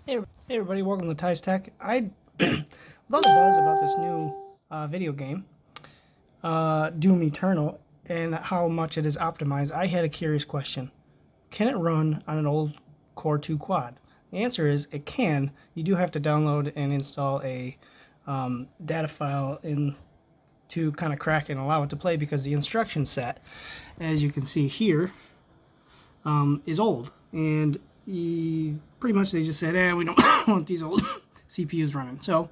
Hey everybody, welcome to Ty's Tech. I with all the buzz about this new video game, Doom Eternal, and how much it is optimized, I had a curious question. Can it run on an old Core 2 quad? The answer is it can. You do have to download and install a data file to kind of crack it and allow it to play, because the instruction set, as you can see here, is old. And pretty much they just said, we don't want these old CPUs running. So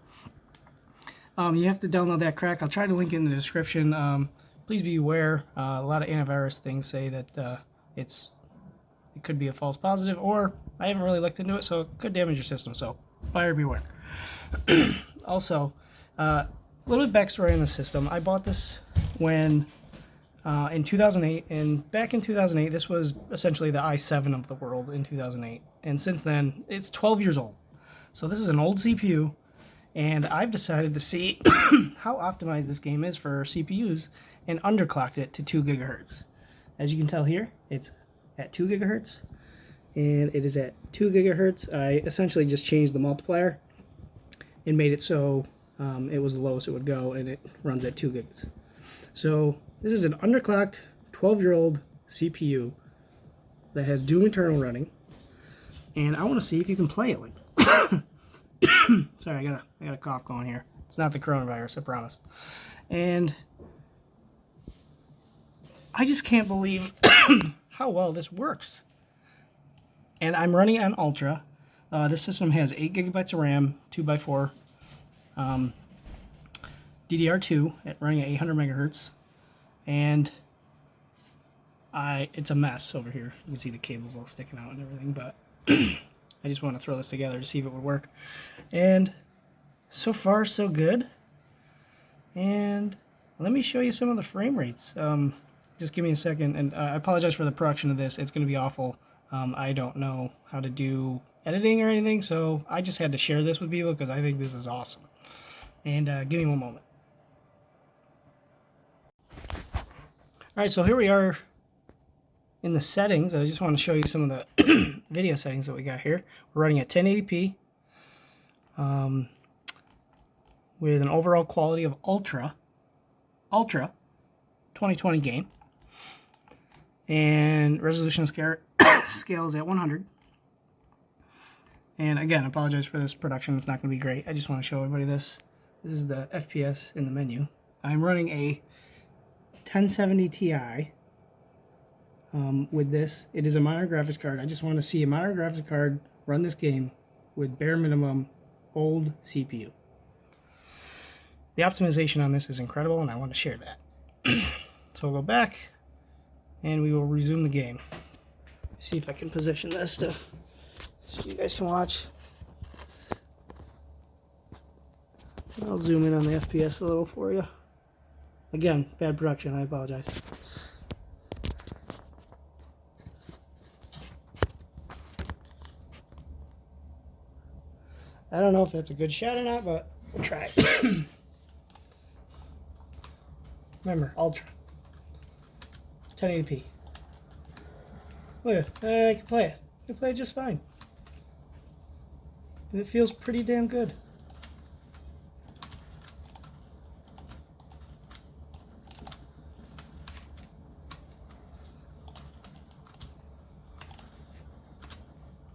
you have to download that crack. I'll try to link it in the description. Please be aware, a lot of antivirus things say that it could be a false positive, or I haven't really looked into it, so it could damage your system. So buyer beware. Also, a little bit backstory on the system. I bought this when in 2008, and back in 2008, this was essentially the i7 of the world in 2008, and since then, it's 12 years old. So this is an old CPU, and I've decided to see how optimized this game is for CPUs, and underclocked it to 2 gigahertz. As you can tell here, it's at 2 gigahertz, and it is at 2 gigahertz. I essentially just changed the multiplier and made it so it was the lowest it would go, and it runs at 2 gigs. So this is an underclocked 12-year-old CPU that has Doom Eternal running, and I want to see if you can play it. Sorry, I got a cough going here. It's not the coronavirus, I promise. And I just can't believe how well this works. And I'm running on Ultra. This system has 8 gigabytes of RAM, 2x4. DDR2 running at 800 megahertz, and it's a mess over here. You can see the cables all sticking out and everything, but I just want to throw this together to see if it would work. And so far, so good. And let me show you some of the frame rates. Just give me a second, and I apologize for the production of this. It's going to be awful. I don't know how to do editing or anything, so I just had to share this with people because I think this is awesome. And give me one moment. Alright, so here we are in the settings. I just want to show you some of the video settings that we got here. We're running at 1080p with an overall quality of Ultra 2020 game, and resolution scale is at 100. And again, I apologize for this production. It's not going to be great. I just want to show everybody this. This is the FPS in the menu. I'm running a 1070 Ti with this. It is a modern graphics card. I just want to see a modern graphics card run this game with bare minimum old CPU. The optimization on this is incredible, and I want to share that. So we'll go back, and we will resume the game. See if I can position this so you guys can watch. I'll zoom in on the FPS a little for you. Again, bad production, I apologize. I don't know if that's a good shot or not, but we'll try it. Remember, Ultra. 1080p. Look at it. I can play it. I can play it just fine. And it feels pretty damn good.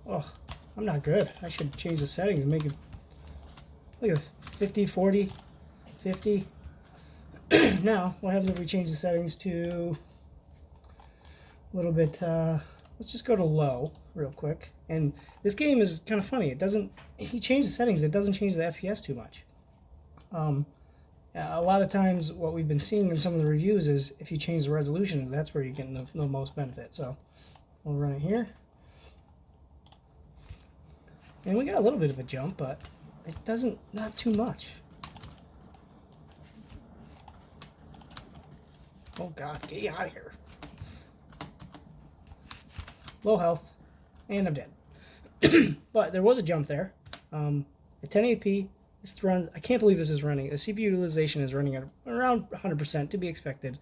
Oh, I'm not good. I should change the settings and make it, look at this, 50, 40, 50. Now, what happens if we change the settings to a little bit, let's just go to low real quick. And this game is kind of funny. If you change the settings, it doesn't change the FPS too much. A lot of times what we've been seeing in some of the reviews is if you change the resolutions, that's where you're getting the most benefit. So we'll run it here. And we got a little bit of a jump, but it not too much. Oh God, get you out of here. Low health, and I'm dead. But there was a jump there. At 1080p, this runs, I can't believe this is running. The CPU utilization is running at around 100%, to be expected.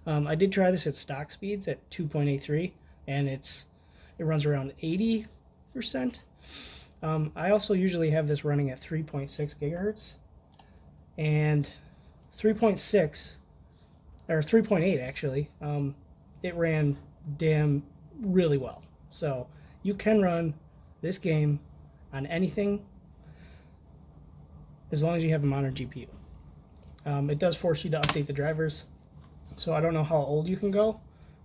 I did try this at stock speeds at 2.83, and it runs around 80%. I also usually have this running at 3.6 gigahertz, and 3.6 or 3.8 actually, it ran really well. So you can run this game on anything as long as you have a modern GPU. It does force you to update the drivers, so I don't know how old you can go,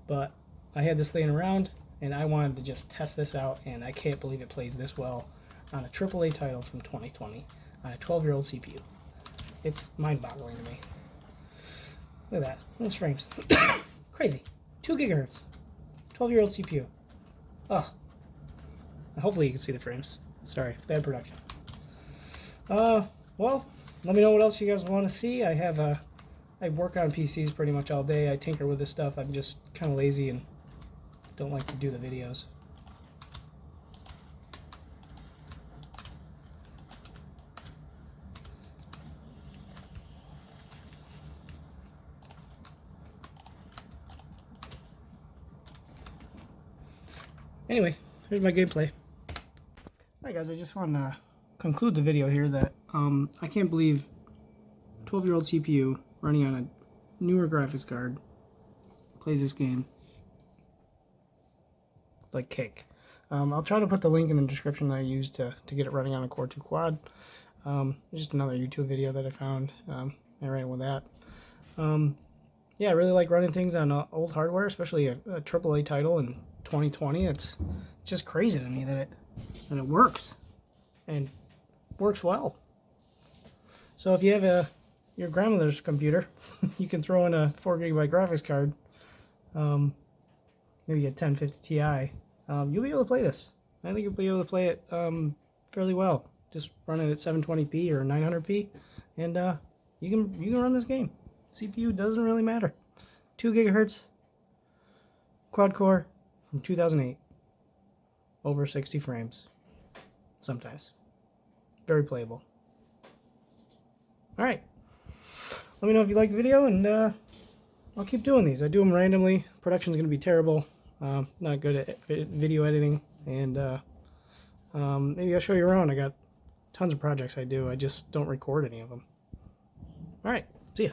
but I had this laying around and I wanted to just test this out, and I can't believe it plays this well on a AAA title from 2020 on a 12-year-old CPU. It's mind-boggling to me. Look at that. Those frames. Crazy. 2 gigahertz. 12-year-old CPU. Oh. Hopefully you can see the frames. Sorry, bad production. Well, let me know what else you guys want to see. I work on PCs pretty much all day. I tinker with this stuff. I'm just kind of lazy and don't like to do the videos. Anyway, here's my gameplay. Alright guys, I just want to conclude the video here that I can't believe 12-year-old CPU running on a newer graphics card plays this game like cake. I'll try to put the link in the description that I used to get it running on a Core 2 Quad. Just another YouTube video that I found. I ran with that. Yeah, I really like running things on old hardware, especially a AAA title in 2020. It's just crazy to me that it works and works well. So if you have your grandmother's computer, you can throw in a 4 gigabyte graphics card, maybe a 1050 Ti. You'll be able to play this. I think you'll be able to play it fairly well. Just run it at 720p or 900p, and you can run this game. CPU doesn't really matter. 2 gigahertz, quad core from 2008. Over 60 frames. Sometimes. Very playable. Alright. Let me know if you liked the video, and I'll keep doing these. I do them randomly. Production's going to be terrible. Not good at video editing, and maybe I'll show you around. I got tons of projects I do. I just don't record any of them. Alright. See ya.